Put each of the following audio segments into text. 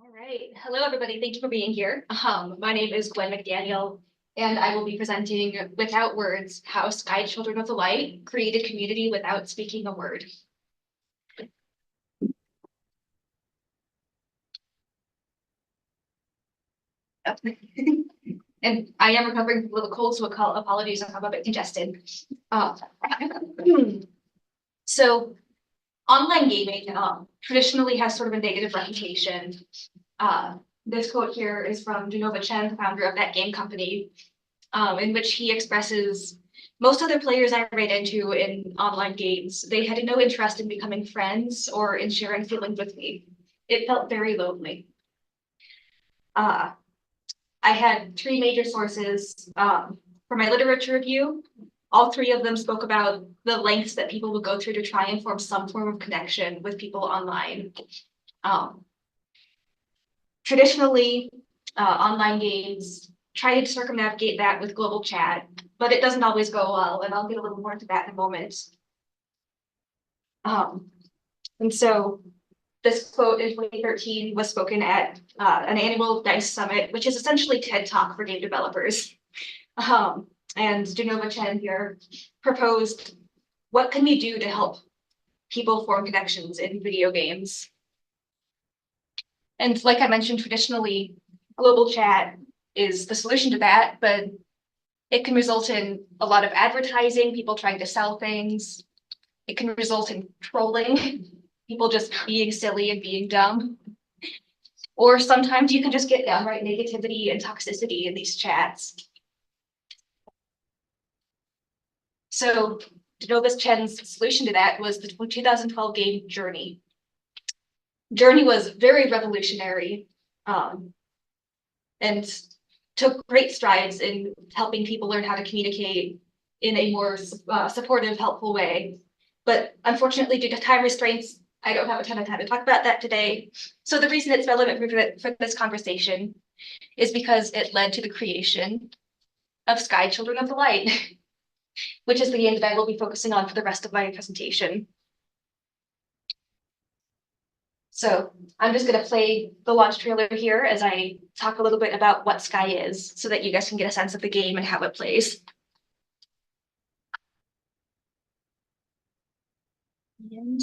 All right. Hello, everybody. Thank you for being here. My name is Gwen McDaniel, and I will be presenting Without Words, How Sky Children of the Light Created Community Without Speaking a Word. And I am recovering from a little cold, so apologies if I'm a bit congested. So online gaming traditionally has sort of a negative reputation. This quote here is from Genova Chen, the founder of that game company, in which he expresses, most other players I ran into in online games, they had no interest in becoming friends or in sharing feelings with me. It felt very lonely. I had three major sources for my literature review. All three of them spoke about the lengths that people will go through to try and form some form of connection with people online. Traditionally, online games try to circumnavigate that with global chat, but it doesn't always go well, and I'll get a little more into that in a moment. And so this quote in 2013 was spoken at an annual DICE summit, which is essentially TED Talk for game developers. And Genova Chen here proposed, what can we do to help people form connections in video games? And like I mentioned, traditionally, global chat is the solution to that, but it can result in a lot of advertising, people trying to sell things. It can result in trolling, people just being silly and being dumb. Or sometimes you can just get downright negativity and toxicity in these chats. So Genova Chen's solution to that was the 2012 game Journey. Journey was very revolutionary and took great strides in helping people learn how to communicate in a more supportive, helpful way. But unfortunately, due to time restraints, I don't have a ton of time to talk about that today. So the reason it's relevant for this conversation is because it led to the creation of Sky Children of the Light, which is the game that I will be focusing on for the rest of my presentation. So I'm just going to play the launch trailer here as I talk a little bit about what Sky is so that you guys can get a sense of the game and how it plays. And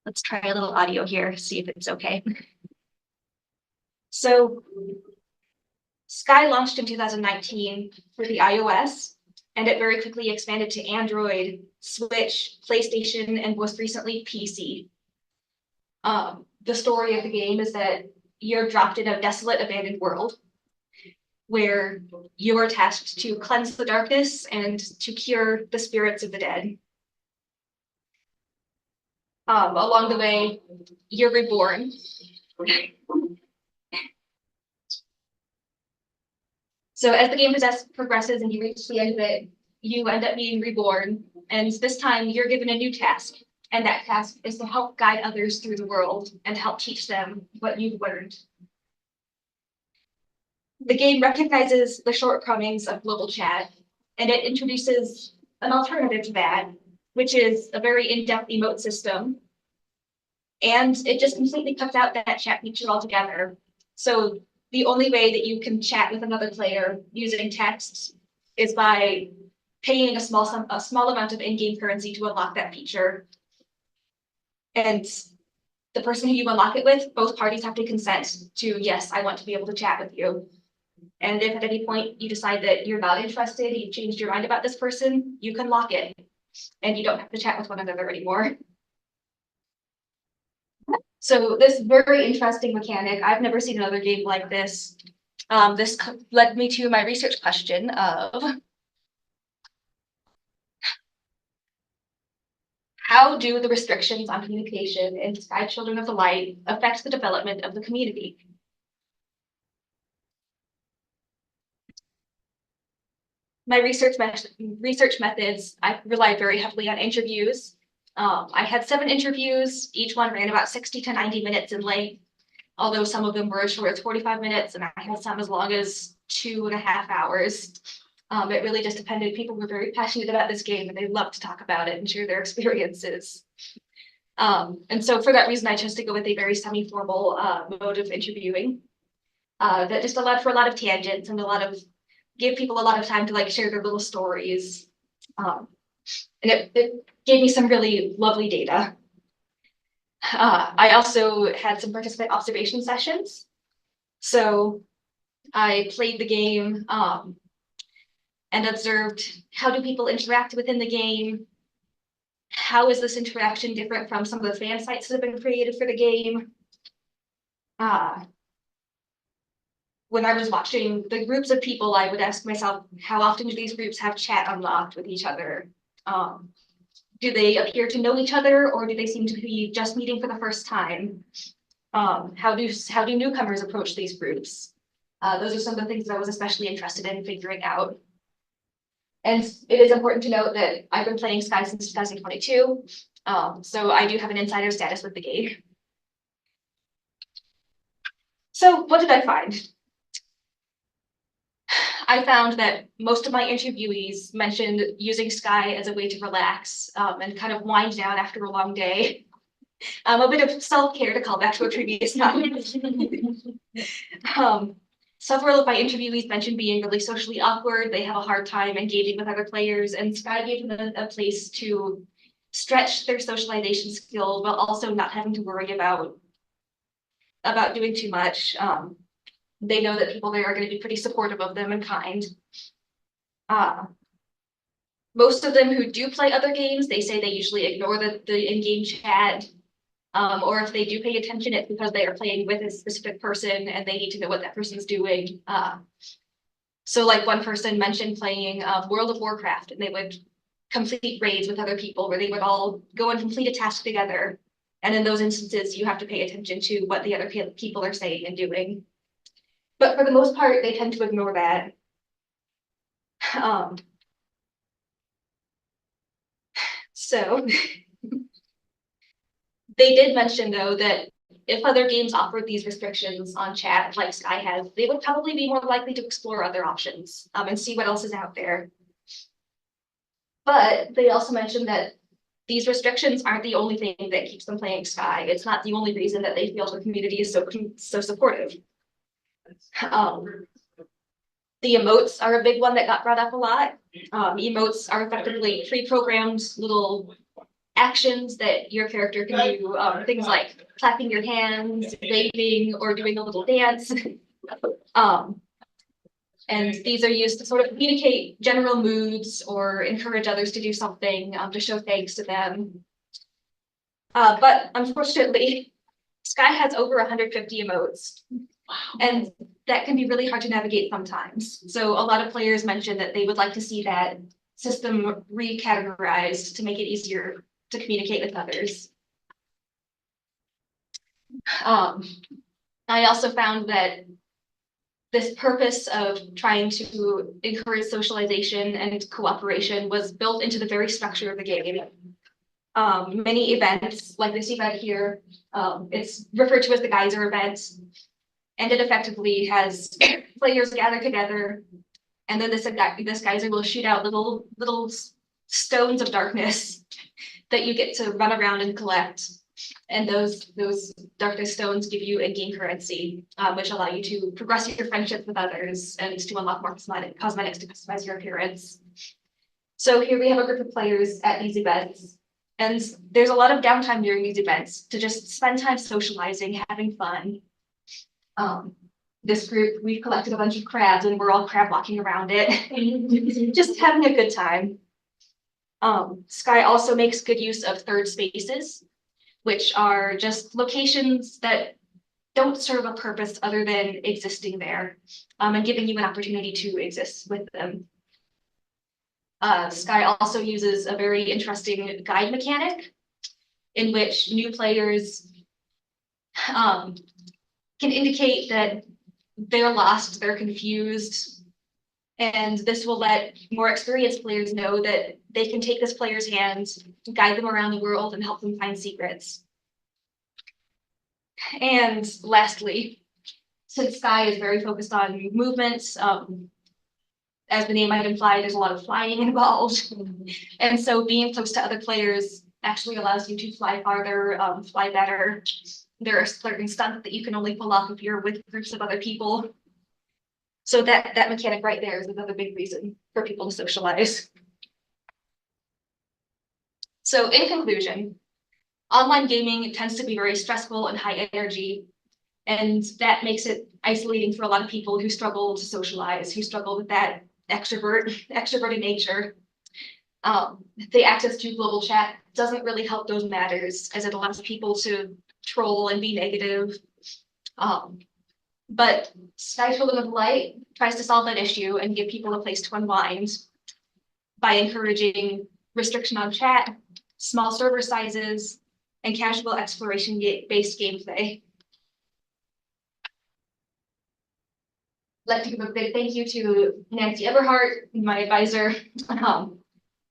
let's try a little audio here, see if it's okay. So Sky launched in 2019 for the iOS, and it very quickly expanded to Android, Switch, PlayStation, and most recently PC. The story of the game is that you're dropped in a desolate, abandoned world where you are tasked to cleanse the darkness and to cure the spirits of the dead. Along the way, you're reborn. So as the game progresses and you reach the end of it, you end up being reborn. And this time you're given a new task. And that task is to help guide others through the world and help teach them what you've learned. The game recognizes the shortcomings of global chat, and it introduces an alternative to that, which is a very in-depth emote system. And it just completely cuts out that chat feature altogether. So the only way that you can chat with another player using text is by paying a small amount of in-game currency to unlock that feature. And the person who you unlock it with, both parties have to consent to, yes, I want to be able to chat with you. And if at any point you decide that you're not interested, you've changed your mind about this person, you can lock it and you don't have to chat with one another anymore. So this very interesting mechanic, I've never seen another game like this. This led me to my research question of how do the restrictions on communication in Sky Children of the Light affect the development of the community? My research methods, I relied very heavily on interviews. I had 7 interviews. Each one ran about 60 to 90 minutes in length, although some of them were as short as 45 minutes, and I had some as long as 2.5 hours. It really just depended. People were very passionate about this game, and they loved to talk about it and share their experiences. And so for that reason, I chose to go with a very semi-formal mode of interviewing that just allowed for a lot of tangents and give people a lot of time to like share their little stories. And it gave me some really lovely data. I also had some participant observation sessions. So I played the game and observed how do people interact within the game? How is this interaction different from some of the fan sites that have been created for the game? When I was watching the groups of people, I would ask myself, how often do these groups have chat unlocked with each other? Do they appear to know each other, or do they seem to be just meeting for the first time? How do newcomers approach these groups? Those are some of the things that I was especially interested in figuring out. And it is important to note that I've been playing Sky since 2022, so I do have an insider status with the game. So what did I find? I found that most of my interviewees mentioned using Sky as a way to relax and kind of wind down after a long day. A bit of self-care to call back to a previous topic. Several of my interviewees mentioned being really socially awkward. They have a hard time engaging with other players, and Sky gave them a place to stretch their socialization skills while also not having to worry about doing too much. They know that people there are going to be pretty supportive of them and kind. Most of them who do play other games, they say they usually ignore the in-game chat. Or if they do pay attention, it's because they are playing with a specific person and they need to know what that person's doing. So like one person mentioned playing World of Warcraft, and they would complete raids with other people where they would all go and complete a task together. And in those instances, you have to pay attention to what the other people are saying and doing. But for the most part, they tend to ignore that. So they did mention, though, that if other games offered these restrictions on chat like Sky has, they would probably be more likely to explore other options and see what else is out there. But they also mentioned that these restrictions aren't the only thing that keeps them playing Sky. It's not the only reason that they feel the community is so supportive. The emotes are a big one that got brought up a lot. Emotes are effectively pre-programmed little actions that your character can do, things like clapping your hands, waving, or doing a little dance. And these are used to sort of communicate general moods or encourage others to do something to show thanks to them. But unfortunately, Sky has over 150 emotes. Wow. And that can be really hard to navigate sometimes. So a lot of players mentioned that they would like to see that system recategorized to make it easier to communicate with others. I also found that this purpose of trying to encourage socialization and cooperation was built into the very structure of the game. Many events, like this event here, it's referred to as the geyser event, and it effectively has players gather together, and then this geyser will shoot out little stones of darkness that you get to run around and collect. And those darkness stones give you in-game currency, which allow you to progress your friendships with others and to unlock more cosmetics to customize your appearance. So here we have a group of players at these events, and there's a lot of downtime during these events to just spend time socializing, having fun. This group, we've collected a bunch of crabs and we're all crab walking around it, just having a good time. Sky also makes good use of third spaces, which are just locations that don't serve a purpose other than existing there, and giving you an opportunity to exist with them. Sky also uses a very interesting guide mechanic in which new players can indicate that they're lost, they're confused, and this will let more experienced players know that they can take this player's hands, guide them around the world, and help them find secrets. And lastly, since Sky is very focused on movements, as the name might imply, there's a lot of flying involved. And so being close to other players actually allows you to fly farther, fly better. There are certain stunts that you can only pull off if you're with groups of other people. So that mechanic right there is another big reason for people to socialize. So in conclusion, online gaming tends to be very stressful and high energy, and that makes it isolating for a lot of people who struggle to socialize, who struggle with that extroverted nature. The access to global chat doesn't really help those matters, as it allows people to troll and be negative. But Sky Children of Light tries to solve that issue and give people a place to unwind by encouraging restriction on chat, small server sizes, and casual exploration-based gameplay. I'd like to give a big thank you to Nancy Everhart, my advisor.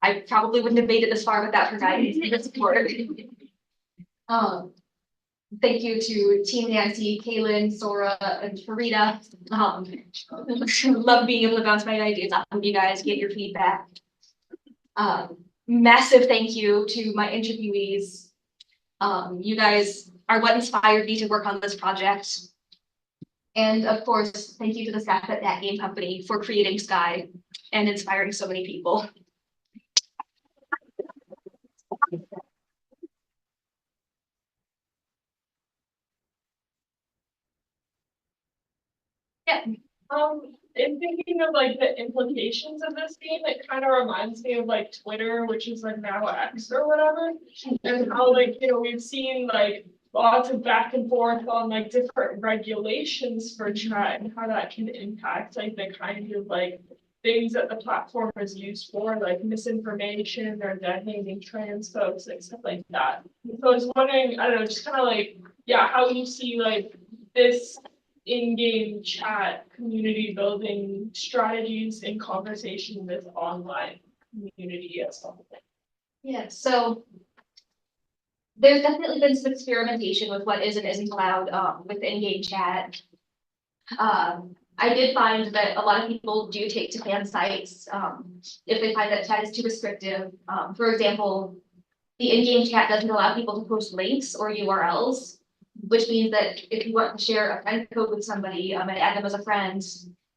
I probably wouldn't have made it this far without her guidance and support. Thank you to Team Nancy, Kaylin, Sora, and Farida. Love being able to bounce my ideas off of you guys, get your feedback. Massive thank you to my interviewees. You guys are what inspired me to work on this project. And of course, thank you to the staff at that game company for creating Sky and inspiring so many people. Yeah. In thinking of like the implications of this game, it kind of reminds me of like Twitter, which is like now X or whatever, and how like, you know, we've seen like lots of back and forth on like different regulations for chat and how that can impact like the kind of like things that the platform is used for, like misinformation or designating trans folks, like stuff like that. So I was wondering, I don't know, just kind of like, yeah, how you see like this in-game chat community building strategies in conversation with online community as well. Yeah, so there's definitely been some experimentation with what is and isn't allowed with in-game chat. I did find that a lot of people do take to fan sites if they find that chat is too restrictive. For example, the in-game chat doesn't allow people to post links or URLs, which means that if you want to share a friend code with somebody and add them as a friend,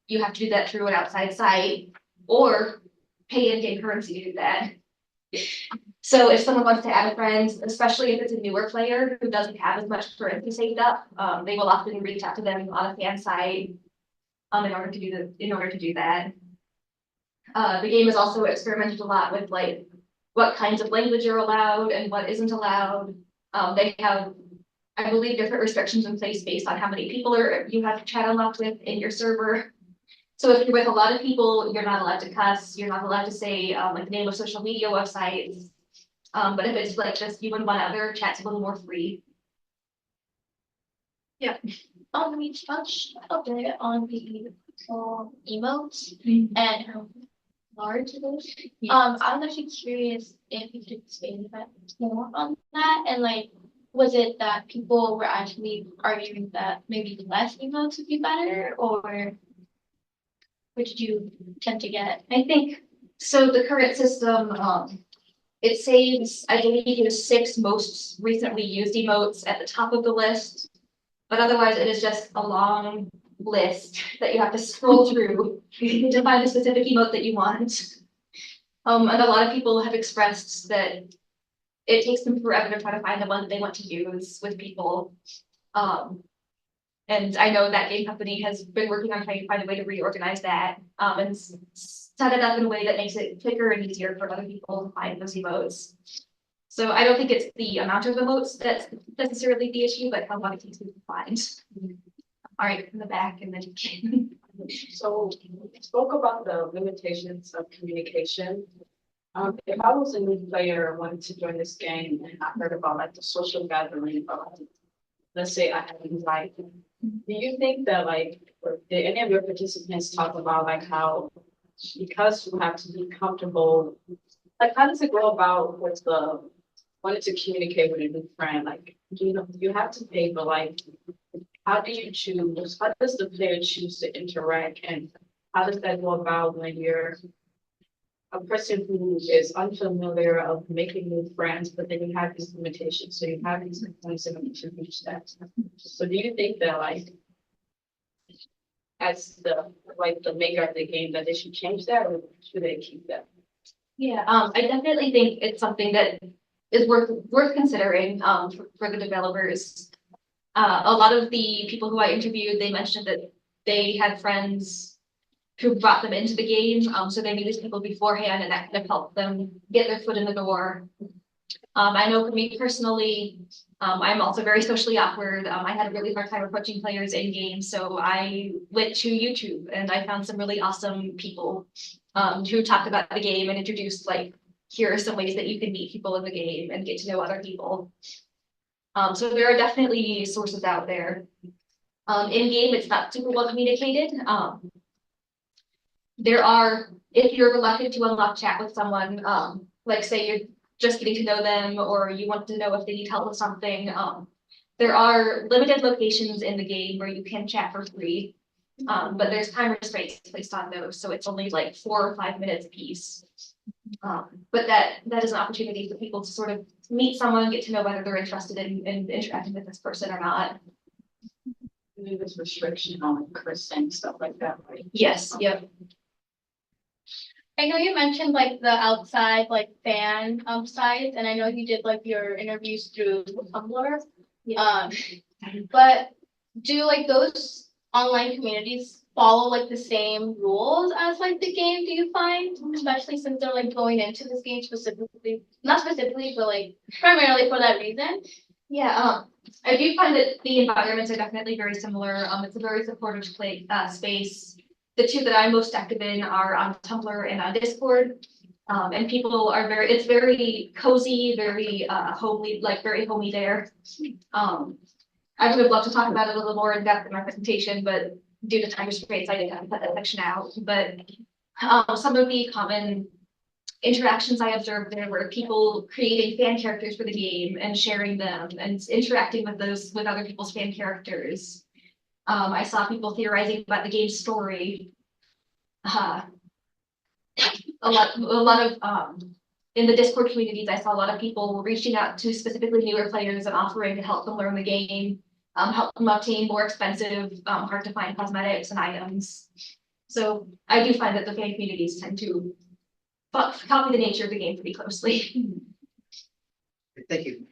you have to do that through an outside site or pay in-game currency to do that. So if someone wants to add a friend, especially if it's a newer player who doesn't have as much currency saved up, they will often reach out to them on a fan site in order to do that. The game has also experimented a lot with like what kinds of language are allowed and what isn't allowed. They have, I believe, different restrictions in place based on how many people you have chat unlocked with in your server. So if you're with a lot of people, you're not allowed to cuss. You're not allowed to say like the name of social media websites. But if it's like just you and one other, chat's a little more free. Yeah. We touched a bit on the emotes and how large it is. I'm actually curious if you could expand a bit more on that, and like, was it that people were actually arguing that maybe less emotes would be better, or what did you tend to get? I think so. The current system, it saves, I believe, the 6 most recently used emotes at the top of the list, but otherwise it is just a long list that you have to scroll through to find a specific emote that you want. And a lot of people have expressed that it takes them forever to try to find the one that they want to use with people. And I know that game company has been working on trying to find a way to reorganize that and set it up in a way that makes it quicker and easier for other people to find those emotes. So I don't think it's the amount of emotes that's necessarily the issue, but how long it takes people to find. All right, in the back, and then. So we spoke about the limitations of communication. If I was a new player wanting to join this game and I heard about like the social gathering, let's say I had anxiety, do you think that like, did any of your participants talk about like how, because you have to be comfortable, like how does it go about with the wanting to communicate with a new friend? Like, you have to pay, but like, how do you choose? How does the player choose to interact, and how does that go about when you're a person who is unfamiliar of making new friends, but then you have these limitations, so you have these components in order to reach that. So do you think that like, as the maker of the game, that they should change that, or should they keep that? Yeah, I definitely think it's something that is worth considering, for the developers. A lot of the people who I interviewed, they mentioned that they had friends who brought them into the game, so they knew these people beforehand, and that kind of helped them get their foot in the door. I know for me personally, I'm also very socially awkward. I had a really hard time approaching players in game, so I went to YouTube and I found some really awesome people who talked about the game and introduced like, here are some ways that you can meet people in the game and get to know other people. So there are definitely sources out there. In game, it's not super well communicated. There are, if you're reluctant to unlock chat with someone, like say you're just getting to know them or you want to know if they need help with something, there are limited locations in the game where you can chat for free. But there's time restraints placed on those, so it's only like 4 or 5 minutes a piece. But that is an opportunity for people to sort of meet someone, get to know whether they're interested in interacting with this person or not. Maybe there's restriction on cursing, stuff like that, right? Yes, yep. I know you mentioned like the outside like fan sites, and I know you did like your interviews through Tumblr. But do like those online communities follow like the same rules as like the game, do you find? Especially since they're like going into this game specifically, not specifically, but like primarily for that reason. Yeah, I do find that the environments are definitely very similar. It's a very supportive space. The two that I'm most active in are on Tumblr and on Discord. And people are it's very cozy, very homely, like very homey there. I would have loved to talk about it a little more in depth in my presentation, but due to time restraints, I didn't have to put that section out. But some of the common interactions I observed there were people creating fan characters for the game and sharing them and interacting with other people's fan characters. I saw people theorizing about the game's story. A lot of in the Discord communities, I saw a lot of people reaching out to specifically newer players and offering to help them learn the game, help them obtain more expensive, hard to find cosmetics and items. So I do find that the fan communities tend to copy the nature of the game pretty closely. Thank you.